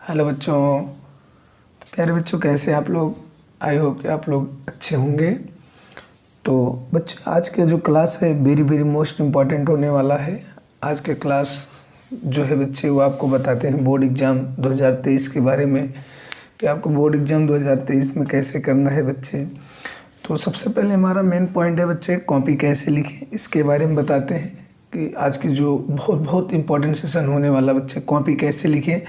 Hello बच्चों। प्यारे बच्चों, कैसे आप लोग? आई होप कि आप लोग अच्छे होंगे। तो बच्चे, आज के जो क्लास है वेरी वेरी मोस्ट इम्पॉर्टेंट होने वाला है। आज के क्लास जो है बच्चे, वो आपको बताते हैं बोर्ड एग्ज़ाम 2023 के बारे में कि आपको बोर्ड एग्ज़ाम 2023 में कैसे करना है बच्चे। तो सबसे पहले हमारा मेन पॉइंट है बच्चे, कॉपी कैसे लिखें, इसके बारे में बताते हैं कि आज की जो बहुत बहुत इम्पोर्टेंट सेशन होने वाला बच्चे, कॉपी कैसे लिखें।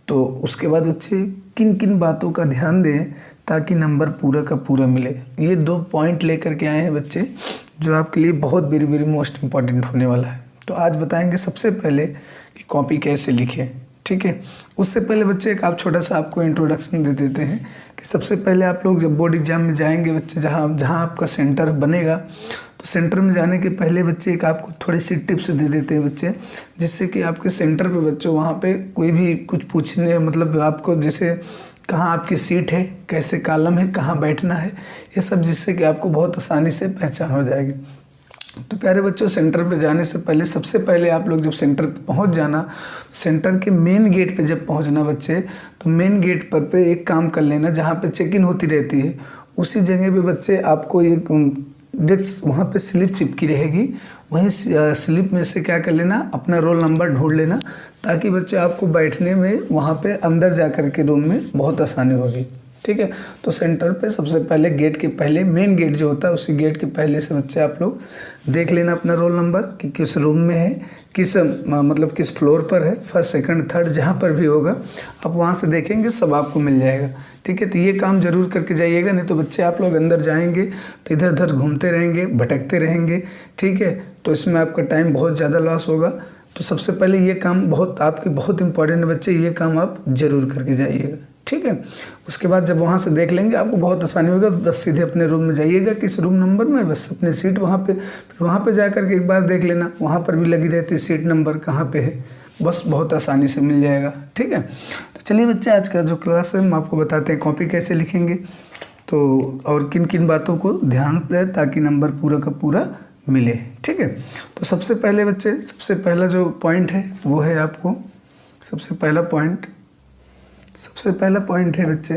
तो उसके बाद बच्चे किन किन बातों का ध्यान दें ताकि नंबर पूरा का पूरा मिले। ये 2 पॉइंट लेकर के आए हैं बच्चे, जो आपके लिए बहुत वेरी वेरी मोस्ट इम्पॉर्टेंट होने वाला है। तो आज बताएंगे सबसे पहले कि कॉपी कैसे लिखें, ठीक है। उससे पहले बच्चे एक आप छोटा सा आपको इंट्रोडक्शन दे देते हैं कि सबसे पहले आप लोग जब बोर्ड एग्जाम में जाएंगे बच्चे, जहाँ आपका सेंटर बनेगा, तो सेंटर में जाने के पहले बच्चे एक आपको थोड़ी सी टिप्स दे देते हैं बच्चे, जिससे कि आपके सेंटर पे बच्चों वहाँ पे कोई भी कुछ पूछने, मतलब आपको जैसे कहाँ आपकी सीट है, कैसे कॉलम है, कहाँ बैठना है, ये सब, जिससे कि आपको बहुत आसानी से पहचान हो जाएगी। तो प्यारे बच्चों, सेंटर पे जाने से पहले सबसे पहले आप लोग जब सेंटर पे पहुंच जाना, सेंटर के मेन गेट पे जब पहुंचना बच्चे, तो मेन गेट पर पे एक काम कर लेना, जहां पे चेक इन होती रहती है उसी जगह पे बच्चे आपको एक डेस्क, वहाँ पे स्लिप चिपकी रहेगी, वहीं स्लिप में से क्या कर लेना, अपना रोल नंबर ढूंढ लेना, ताकि बच्चे आपको बैठने में वहाँ पे अंदर जा कर के रूम में बहुत आसानी होगी, ठीक है। तो सेंटर पे सबसे पहले गेट के पहले, मेन गेट जो होता है उसी गेट के पहले से बच्चे आप लोग देख लेना अपना रोल नंबर कि किस रूम में है, किस मतलब किस फ्लोर पर है, फर्स्ट सेकंड थर्ड जहाँ पर भी होगा आप वहाँ से देखेंगे, सब आपको मिल जाएगा, ठीक है। तो ये काम जरूर करके जाइएगा, नहीं तो बच्चे आप लोग अंदर जाएंगे तो इधर उधर घूमते रहेंगे, भटकते रहेंगे, ठीक है। तो इसमें आपका टाइम बहुत ज़्यादा लॉस होगा। तो सबसे पहले ये काम बहुत आपके बहुत इंपॉर्टेंट है बच्चे, ये काम आप जरूर करके जाइएगा, ठीक है। उसके बाद जब वहाँ से देख लेंगे आपको बहुत आसानी होगा, बस सीधे अपने रूम में जाइएगा, किस रूम नंबर में, बस अपनी सीट वहाँ पे, फिर वहाँ पे जा कर के एक बार देख लेना, वहाँ पर भी लगी रहती है सीट नंबर कहाँ पे है, बस बहुत आसानी से मिल जाएगा, ठीक है। तो चलिए बच्चे, आज का जो क्लास है हम आपको बताते हैं कॉपी कैसे लिखेंगे, तो और किन किन बातों को ध्यान दें ताकि नंबर पूरा का पूरा मिले, ठीक है। तो सबसे पहले बच्चे, सबसे पहला जो पॉइंट है वो है आपको, सबसे पहला पॉइंट है बच्चे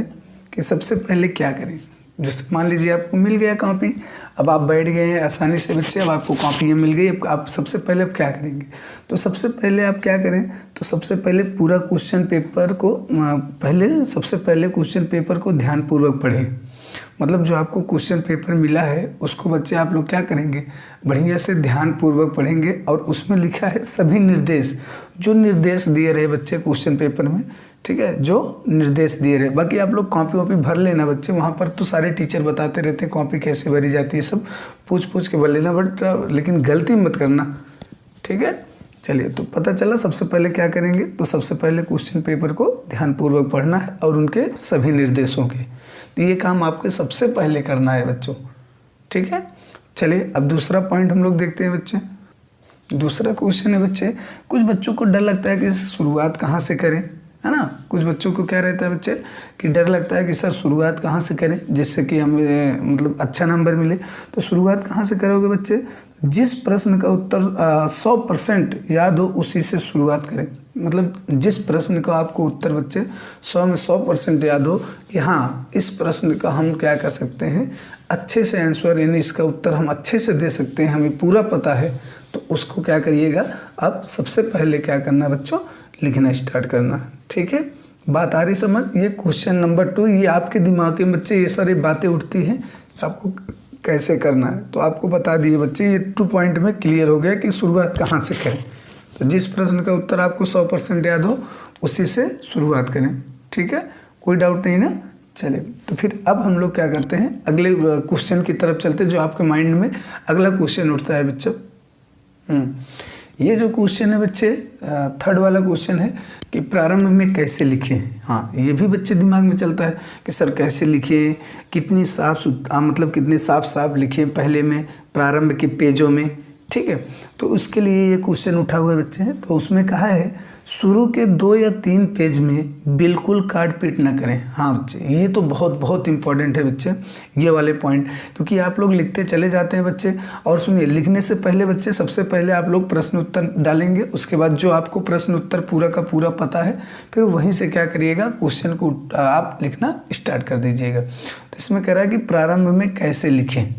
कि सबसे पहले क्या करें। जैसे मान लीजिए आपको मिल गया कॉपी, अब आप बैठ गए हैं आसानी से बच्चे, अब आपको कॉपी मिल गई, अब आप सबसे पहले अब क्या करेंगे। तो सबसे पहले आप क्या करें, तो सबसे पहले पूरा क्वेश्चन पेपर को सबसे पहले क्वेश्चन पेपर को ध्यानपूर्वक पढ़ें। मतलब जो आपको क्वेश्चन पेपर मिला है उसको बच्चे आप लोग क्या करेंगे, बढ़िया से ध्यानपूर्वक पढ़ेंगे, और उसमें लिखा है सभी निर्देश, जो निर्देश दिए रहे बच्चे क्वेश्चन पेपर में, ठीक है, जो निर्देश दिए रहे। बाकी आप लोग कॉपी वॉपी भर लेना बच्चे, वहाँ पर तो सारे टीचर बताते रहते हैं कॉपी कैसे भरी जाती है, सब पूछ के भर लेना, बट लेकिन गलती मत करना, ठीक है। चलिए, तो पता चला सबसे पहले क्या करेंगे। तो सबसे पहले क्वेश्चन पेपर को ध्यानपूर्वक पढ़ना है और उनके सभी निर्देशों के, तो ये काम आपको सबसे पहले करना है बच्चों, ठीक है। चलिए, अब दूसरा पॉइंट हम लोग देखते हैं बच्चे। दूसरा क्वेश्चन है बच्चे, कुछ बच्चों को डर लगता है कि शुरुआत कहाँ से करें, है ना। कुछ बच्चों को क्या रहता है बच्चे कि डर लगता है कि सर शुरुआत कहाँ से करें जिससे कि हमें मतलब अच्छा नंबर मिले। तो शुरुआत कहाँ से करोगे बच्चे, जिस प्रश्न का उत्तर 100% याद हो उसी से शुरुआत करें। मतलब जिस प्रश्न का आपको उत्तर बच्चे 100 में 100% याद हो कि हाँ, इस प्रश्न का हम क्या कर सकते हैं, अच्छे से आंसर, यानी इसका उत्तर हम अच्छे से दे सकते हैं, हमें पूरा पता है, तो उसको क्या करिएगा, अब सबसे पहले क्या करना बच्चों, लिखना स्टार्ट करना, ठीक है। बात आ रही समझ। ये क्वेश्चन नंबर 2, ये आपके दिमाग में बच्चे ये सारी बातें उठती हैं, आपको कैसे करना है। तो आपको बता दिए बच्चे, ये 2 पॉइंट में क्लियर हो गया कि शुरुआत कहाँ से करें। तो जिस प्रश्न का उत्तर आपको 100% याद हो उसी से शुरुआत करें, ठीक है, कोई डाउट नहीं ना। चलिए, तो फिर अब हम लोग क्या करते हैं, अगले क्वेश्चन की तरफ चलते हैं, जो आपके माइंड में अगला क्वेश्चन उठता है बच्चों। ये जो क्वेश्चन है बच्चे, थर्ड वाला क्वेश्चन है कि प्रारंभ में कैसे लिखें। हाँ, ये भी बच्चे दिमाग में चलता है कि सर कैसे लिखें, कितनी साफ मतलब कितने साफ लिखें पहले में प्रारंभ के पेजों में, ठीक है। तो उसके लिए ये क्वेश्चन उठा हुआ है बच्चे, तो उसमें कहा है शुरू के 2 या 3 पेज में बिल्कुल काट पीट ना करें। हाँ बच्चे, ये तो बहुत बहुत इंपॉर्टेंट है बच्चे, ये वाले पॉइंट, क्योंकि आप लोग लिखते चले जाते हैं बच्चे। और सुनिए, लिखने से पहले बच्चे सबसे पहले आप लोग प्रश्न उत्तर डालेंगे, उसके बाद जो आपको प्रश्न उत्तर पूरा का पूरा पता है फिर वहीं से क्या करिएगा, क्वेश्चन को आप लिखना स्टार्ट कर दीजिएगा। तो इसमें कह रहा है कि प्रारंभ में कैसे लिखें।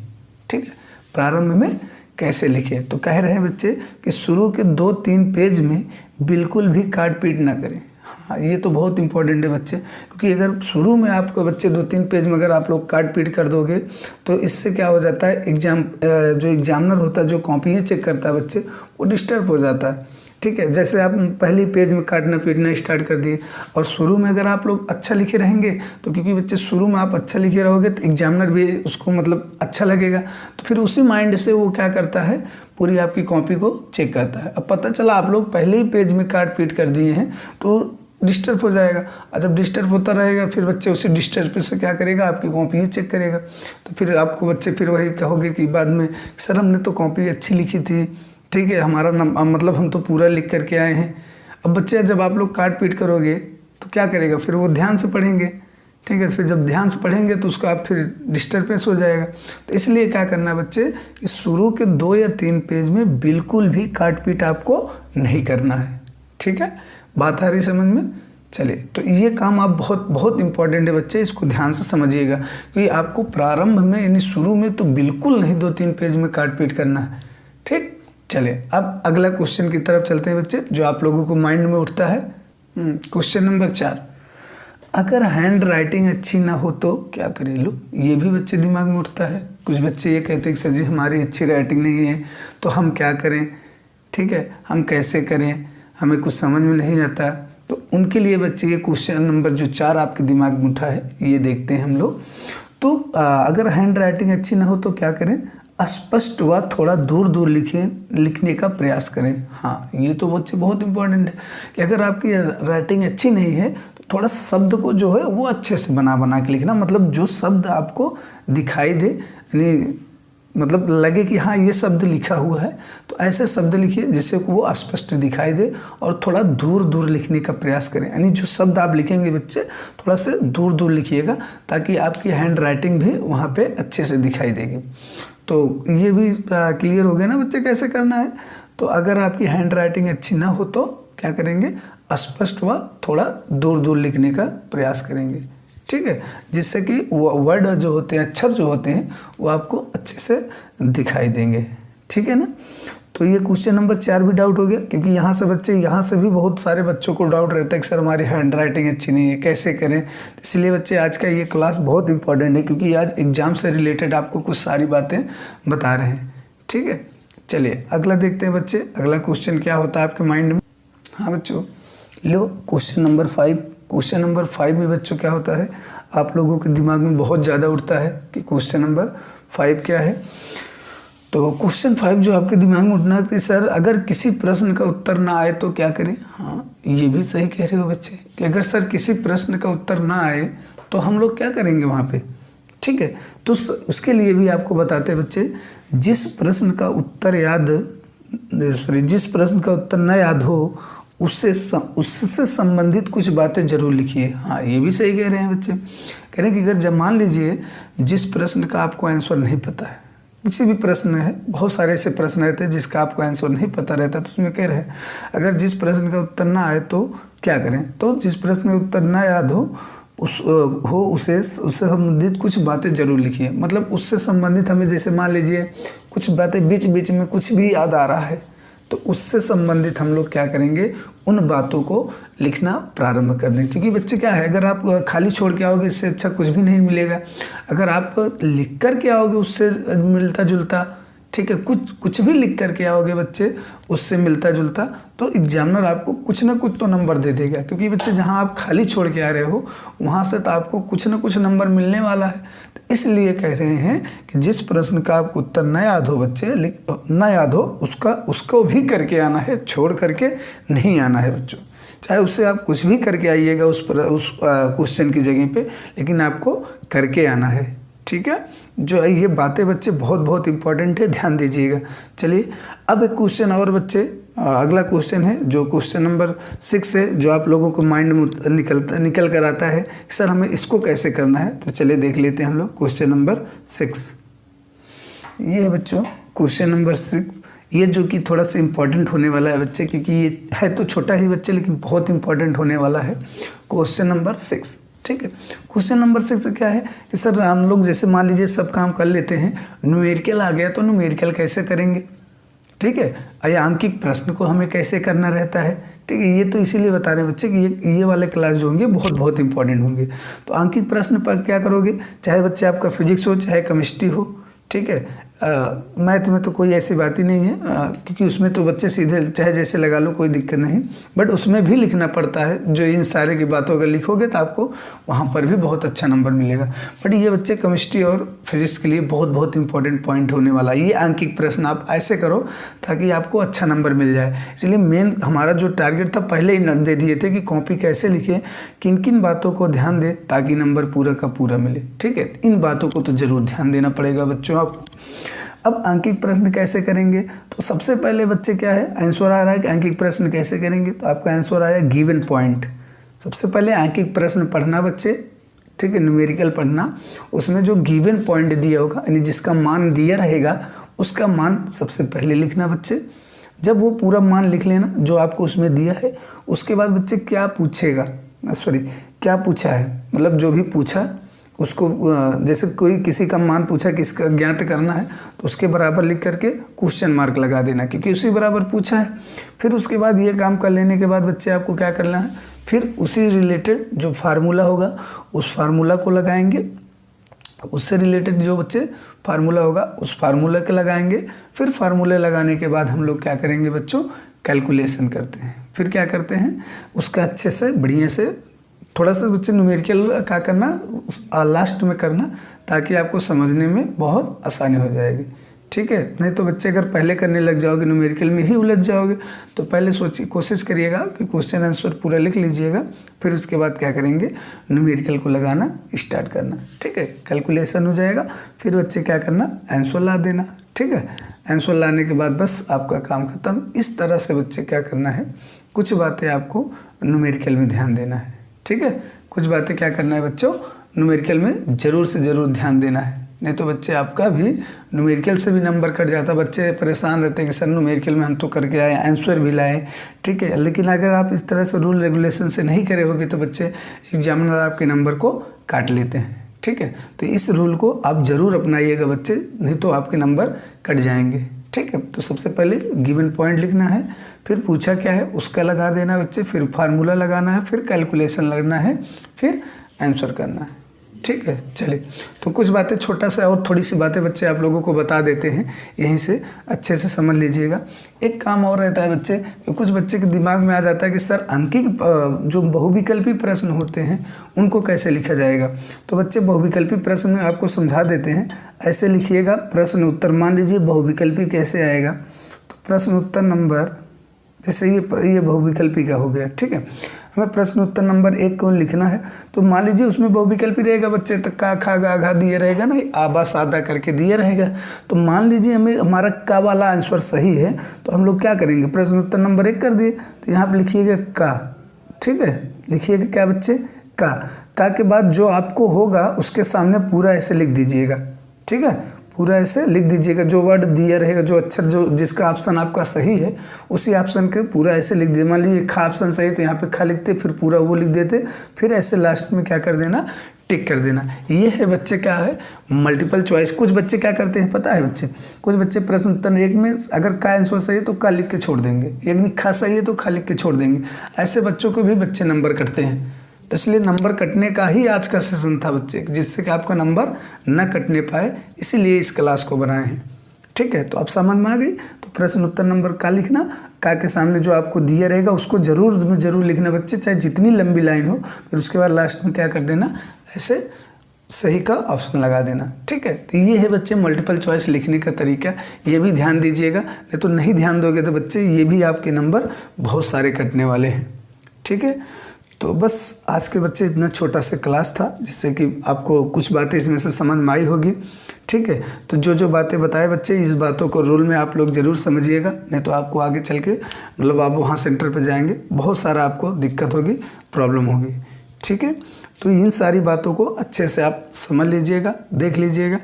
ठीक है, प्रारंभ में कैसे लिखें, तो कह रहे हैं बच्चे कि शुरू के 2-3 पेज में बिल्कुल भी काट पीट ना करें। हाँ, ये तो बहुत इंपॉर्टेंट है बच्चे, क्योंकि अगर शुरू में आपको बच्चे 2-3 पेज में अगर आप लोग काट पीट कर दोगे तो इससे क्या हो जाता है, जो एग्जामिनर होता है, जो कॉपी चेक करता है बच्चे, वो डिस्टर्ब हो जाता है। ठीक है, जैसे आप पहले पेज में काटना पीटना स्टार्ट कर दिए, और शुरू में अगर आप लोग अच्छा लिखे रहेंगे तो क्योंकि बच्चे शुरू में आप अच्छा लिखे रहोगे तो एग्जामिनर भी उसको मतलब अच्छा लगेगा, तो फिर उसी माइंड से वो क्या करता है, पूरी आपकी कॉपी को चेक करता है। अब पता चला आप लोग पहले ही पेज में काट पीट कर दिए हैं तो डिस्टर्ब हो जाएगा, और जब डिस्टर्ब होता रहेगा फिर बच्चे उसी डिस्टर्ब से क्या करेगा, आपकी कॉपी ही चेक करेगा। तो फिर आपको बच्चे फिर वही कहोगे कि बाद में सर हमने तो कॉपी अच्छी लिखी थी, ठीक है, हमारा मतलब हम तो पूरा लिख करके आए हैं। अब बच्चे जब आप लोग काट पीट करोगे तो क्या करेगा, फिर वो ध्यान से पढ़ेंगे। ठीक है, फिर जब ध्यान से पढ़ेंगे तो उसका आप फिर डिस्टर्बेंस हो जाएगा। तो इसलिए क्या करना है बच्चे कि शुरू के 2 या 3 पेज में बिल्कुल भी काट पीट आपको नहीं करना है। ठीक है, बात आ रही समझ में। चलिए, तो ये काम आप बहुत बहुत इंपॉर्टेंट है बच्चे, इसको ध्यान से समझिएगा, क्योंकि आपको प्रारंभ में यानी शुरू में तो बिल्कुल नहीं 2-3 पेज में काट पीट करना है। ठीक, चलिए अब अगला क्वेश्चन की तरफ चलते हैं बच्चे, जो आप लोगों को माइंड में उठता है। क्वेश्चन नंबर 4, अगर हैंड राइटिंग अच्छी ना हो तो क्या करें। लो, ये भी बच्चे दिमाग में उठता है। कुछ बच्चे ये कहते हैं कि सर जी हमारी अच्छी राइटिंग नहीं है तो हम क्या करें। ठीक है, हम कैसे करें, हमें कुछ समझ में नहीं आता। तो उनके लिए बच्चे ये क्वेश्चन नंबर जो 4 आपके दिमाग में उठा है ये देखते हैं हम लोग। तो अगर हैंड राइटिंग अच्छी ना हो तो क्या करें, स्पष्ट व थोड़ा दूर दूर लिखने का प्रयास करें। हाँ, ये तो बच्चे बहुत इंपॉर्टेंट है कि अगर आपकी राइटिंग अच्छी नहीं है तो थोड़ा शब्द को जो है वो अच्छे से बना के लिखना, मतलब जो शब्द आपको दिखाई दे, यानी मतलब लगे कि हाँ ये शब्द लिखा हुआ है, तो ऐसे शब्द लिखिए जिससे वो स्पष्ट दिखाई दे, और थोड़ा दूर दूर लिखने का प्रयास करें। यानी जो शब्द आप लिखेंगे बच्चे थोड़ा से दूर दूर लिखिएगा, ताकि आपकी हैंड राइटिंग भी वहाँ पे अच्छे से दिखाई देगी। तो ये भी क्लियर हो गया ना बच्चे कैसे करना है। तो अगर आपकी हैंड राइटिंग अच्छी ना हो तो क्या करेंगे, स्पष्ट व थोड़ा दूर दूर लिखने का प्रयास करेंगे। ठीक है, जिससे कि वो वर्ड जो होते हैं, अक्षर जो होते हैं, वो आपको अच्छे से दिखाई देंगे। ठीक है ना। तो ये क्वेश्चन नंबर 4 भी डाउट हो गया, क्योंकि यहाँ से बच्चे, यहाँ से भी बहुत सारे बच्चों को डाउट रहता है कि सर हमारी हैंड राइटिंग अच्छी नहीं है, कैसे करें। इसलिए बच्चे आज का ये क्लास बहुत इंपॉर्टेंट है, क्योंकि आज एग्जाम से रिलेटेड आपको कुछ सारी बातें बता रहे हैं। ठीक है, चलिए अगला देखते हैं बच्चे, अगला क्वेश्चन क्या होता है आपके माइंड में। हाँ बच्चों, लो क्वेश्चन नंबर 5। क्वेश्चन नंबर 5 में बच्चों क्या होता है, आप लोगों के दिमाग में बहुत ज़्यादा उठता है कि क्वेश्चन नंबर 5 क्या है। तो क्वेश्चन 5 जो आपके दिमाग में उठना है कि सर अगर किसी प्रश्न का उत्तर ना आए तो क्या करें। हाँ, ये भी सही कह रहे हो बच्चे कि अगर सर किसी प्रश्न का उत्तर ना आए तो हम लोग क्या करेंगे वहाँ पे। ठीक है, तो उसके लिए भी आपको बताते हैं बच्चे, जिस प्रश्न का उत्तर न याद हो उससे संबंधित कुछ बातें जरूर लिखिए। हाँ, ये भी सही कह रहे हैं बच्चे, कह रहे हैं कि अगर जब मान लीजिए जिस प्रश्न का आपको आंसर नहीं पता है, किसी भी प्रश्न है, बहुत सारे ऐसे प्रश्न रहते हैं जिसका आपको आंसर नहीं पता रहता, तो उसमें कह रहे हैं अगर जिस प्रश्न का उत्तर ना आए तो क्या करें। तो जिस प्रश्न का उत्तर ना याद हो उससे संबंधित कुछ बातें जरूर लिखिए। मतलब उससे संबंधित हमें, जैसे मान लीजिए कुछ बातें बीच बीच में कुछ भी याद आ रहा है, तो उससे संबंधित हम लोग क्या करेंगे, उन बातों को लिखना प्रारंभ कर दें। क्योंकि बच्चे क्या है, अगर आप खाली छोड़ के आओगे इससे अच्छा कुछ भी नहीं मिलेगा। अगर आप लिख कर के आओगे उससे मिलता जुलता, ठीक है, कुछ भी लिख करके आओगे बच्चे उससे मिलता जुलता, तो एग्जामिनर आपको कुछ ना कुछ तो नंबर दे देगा। क्योंकि बच्चे जहां आप खाली छोड़ के आ रहे हो वहां से तो आपको कुछ ना कुछ नंबर मिलने वाला है। तो इसलिए कह रहे हैं कि जिस प्रश्न का आपको उत्तर न याद हो बच्चे, न याद हो उसको भी करके आना है, छोड़ करके नहीं आना है बच्चों। चाहे उससे आप कुछ भी करके आइएगा उस क्वेश्चन की जगह पे, लेकिन आपको करके आना है। ठीक है। जो ये बातें बच्चे बहुत बहुत इंपॉर्टेंट है, ध्यान दीजिएगा। चलिए अब एक क्वेश्चन और बच्चे, अगला क्वेश्चन है जो क्वेश्चन नंबर 6 है, जो आप लोगों को माइंड में निकल कर आता है सर हमें इसको कैसे करना है। तो चलिए देख लेते हैं हम लोग क्वेश्चन नंबर 6। ये है बच्चों क्वेश्चन नंबर 6, ये जो कि थोड़ा सा इम्पोर्टेंट होने वाला है बच्चे, क्योंकि ये है तो छोटा ही बच्चे लेकिन बहुत इंपॉर्टेंट होने वाला है। क्वेश्चन नंबर 6, ठीक है। क्वेश्चन नंबर 6 क्या है कि सर हम लोग जैसे मान लीजिए सब काम कर लेते हैं, न्यूमेरिकल आ गया तो न्यूमेरिकल कैसे करेंगे, ठीक है। या आंकिक प्रश्न को हमें कैसे करना रहता है, ठीक है। ये तो इसीलिए बता रहे हैं बच्चे कि ये वाले क्लास जो होंगे बहुत बहुत इंपॉर्टेंट होंगे। तो आंकिक प्रश्न पर क्या करोगे, चाहे बच्चे आपका फिजिक्स हो चाहे केमिस्ट्री हो, ठीक है। मैथ में तो कोई ऐसी बात ही नहीं है, क्योंकि उसमें तो बच्चे सीधे चाहे जैसे लगा लो, कोई दिक्कत नहीं। बट उसमें भी लिखना पड़ता है, जो इन सारे की बातों अगर लिखोगे तो आपको वहाँ पर भी बहुत अच्छा नंबर मिलेगा। बट ये बच्चे केमिस्ट्री और फिजिक्स के लिए बहुत बहुत इंपॉर्टेंट पॉइंट होने वाला है। ये आंकिक प्रश्न आप ऐसे करो ताकि आपको अच्छा नंबर मिल जाए। इसलिए मेन हमारा जो टारगेट था पहले ही दे दिए थे कि कॉपी कैसे लिखें, किन किन बातों को ध्यान दें ताकि नंबर पूरा का पूरा मिले, ठीक है। इन बातों को तो ज़रूर ध्यान देना पड़ेगा बच्चों आपको। अब आंकिक प्रश्न कैसे करेंगे, तो सबसे पहले बच्चे क्या है आंसर आ रहा है कि आंकिक प्रश्न कैसे करेंगे, तो आपका आंसर आया गिवन पॉइंट। सबसे पहले आंकिक प्रश्न पढ़ना बच्चे, ठीक है, न्यूमेरिकल पढ़ना, उसमें जो गिवन पॉइंट दिया होगा यानी जिसका मान दिया रहेगा उसका मान सबसे पहले लिखना बच्चे। जब वो पूरा मान लिख लेना जो आपको उसमें दिया है, उसके बाद बच्चे क्या पूछेगा, क्या पूछा है, मतलब जो भी पूछा उसको, जैसे कोई किसी का मान पूछा किसका ज्ञात करना है तो उसके बराबर लिख करके क्वेश्चन मार्क लगा देना, क्योंकि उसी बराबर पूछा है। फिर उसके बाद ये काम कर लेने के बाद बच्चे आपको क्या करना है, फिर उसी रिलेटेड जो फार्मूला होगा उस फार्मूला को लगाएंगे, उससे रिलेटेड जो बच्चे फार्मूला होगा उस फार्मूला के लगाएंगे। फिर फार्मूले लगाने के बाद हम लोग क्या करेंगे बच्चों, कैलकुलेशन करते हैं। फिर क्या करते हैं उसका अच्छे से बढ़िया से थोड़ा सा बच्चे न्यूमेरिकल क्या करना लास्ट में करना, ताकि आपको समझने में बहुत आसानी हो जाएगी, ठीक है। नहीं तो बच्चे अगर पहले करने लग जाओगे न्यूमेरिकल में ही उलझ जाओगे। तो पहले सोचिए, कोशिश करिएगा कि क्वेश्चन आंसर पूरा लिख लीजिएगा, फिर उसके बाद क्या करेंगे न्यूमेरिकल को लगाना स्टार्ट करना, ठीक है। कैलकुलेशन हो जाएगा, फिर बच्चे क्या करना आंसर ला देना, ठीक है। आंसर लाने के बाद बस आपका काम खत्म। इस तरह से बच्चे क्या करना है, कुछ बातें आपको न्यूमेरिकल में ध्यान देना है, ठीक है। कुछ बातें क्या करना है बच्चों, न्यूमेरिकल में ज़रूर से ज़रूर ध्यान देना है, नहीं तो बच्चे आपका भी न्यूमेरिकल से भी नंबर कट जाता। बच्चे परेशान रहते हैं कि सर न्यूमेरिकल में हम तो करके आए, आंसर भी लाए, ठीक है। लेकिन अगर आप इस तरह से रूल रेगुलेशन से नहीं करे होगे तो बच्चे एग्जामिनर आपके नंबर को काट लेते हैं, ठीक है। तो इस रूल को आप ज़रूर अपनाइएगा बच्चे, नहीं तो आपके नंबर कट जाएंगे, ठीक है। तो सबसे पहले गिवन पॉइंट लिखना है, फिर पूछा क्या है उसका लगा देना बच्चे, फिर फार्मूला लगाना है, फिर कैलकुलेशन लगना है, फिर आंसर करना है, ठीक है। चलिए तो कुछ बातें छोटा सा और थोड़ी सी बातें बच्चे आप लोगों को बता देते हैं, यहीं से अच्छे से समझ लीजिएगा। एक काम और रहता है बच्चे, कुछ बच्चे के दिमाग में आ जाता है कि सर अंकिक जो बहुविकल्पी प्रश्न होते हैं उनको कैसे लिखा जाएगा। तो बच्चे बहुविकल्पी प्रश्न में आपको समझा देते हैं, ऐसे लिखिएगा प्रश्न उत्तर। मान लीजिए बहुविकल्पी कैसे आएगा, तो प्रश्न उत्तर नंबर, जैसे ये बहुविकल्पी का हो गया, ठीक है। हमें प्रश्न उत्तर नंबर 1 को लिखना है, तो मान लीजिए उसमें बहुविकल्पी रहेगा बच्चे, तो का खा गा घा दिए रहेगा ना, आबा सादा करके दिए रहेगा। तो मान लीजिए हमें हमारा का वाला आंसर सही है, तो हम लोग क्या करेंगे, प्रश्न उत्तर नंबर 1 कर दिए, तो यहाँ पर लिखिएगा का, ठीक है। लिखिएगा क्या बच्चे, का के बाद जो आपको होगा उसके सामने पूरा ऐसे लिख दीजिएगा, ठीक है। पूरा ऐसे लिख दीजिएगा, जो वर्ड दिया रहेगा, जो अक्षर जो जिसका ऑप्शन आपका सही है उसी ऑप्शन के पूरा ऐसे लिख दीजिए। मान लीजिए खा ऑप्शन सही तो यहाँ पे खा लिखते, फिर पूरा वो लिख देते, फिर ऐसे लास्ट में क्या कर देना, टिक कर देना। ये है बच्चे क्या है मल्टीपल चॉइस। कुछ बच्चे क्या करते हैं पता है बच्चे, कुछ बच्चे प्रश्न उत्तर 1 में अगर का आंसर सही है तो का लिख के छोड़ देंगे, 1 में खा सही है तो खा लिख के छोड़ देंगे। ऐसे बच्चों को भी बच्चे नंबर कटते हैं। तो इसलिए नंबर कटने का ही आज का सेशन था बच्चे, जिससे कि आपका नंबर न कटने पाए, इसीलिए इस क्लास को बनाए हैं, ठीक है। तो अब समझ में आ गई। तो प्रश्न उत्तर नंबर का लिखना, का के सामने जो आपको दिया रहेगा उसको जरूर लिखना बच्चे, चाहे जितनी लंबी लाइन हो। फिर उसके बाद लास्ट में क्या कर देना, ऐसे सही का ऑप्शन लगा देना, ठीक है। तो ये है बच्चे मल्टीपल चॉइस लिखने का तरीका, ये भी ध्यान दीजिएगा, नहीं तो नहीं ध्यान दोगे तो बच्चे ये भी आपके नंबर बहुत सारे कटने वाले हैं, ठीक है। तो बस आज के बच्चे इतना छोटा सा क्लास था, जिससे कि आपको कुछ बातें इसमें से समझ में आई होगी। ठीक है, तो जो जो बातें बताए बच्चे, इस बातों को रूल में आप लोग ज़रूर समझिएगा, नहीं तो आपको आगे चल के मतलब आप वहाँ सेंटर पर जाएंगे, बहुत सारा आपको दिक्कत होगी, प्रॉब्लम होगी। ठीक है, तो इन सारी बातों को अच्छे से आप समझ लीजिएगा, देख लीजिएगा।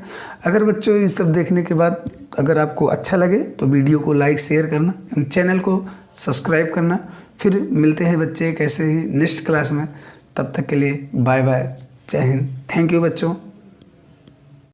अगर बच्चों ये सब देखने के बाद अगर आपको अच्छा लगे तो वीडियो को लाइक शेयर करना, चैनल को सब्सक्राइब करना। फिर मिलते हैं बच्चे एक ऐसे ही नेक्स्ट क्लास में, तब तक के लिए बाय बाय, जय हिंद, थैंक यू बच्चों।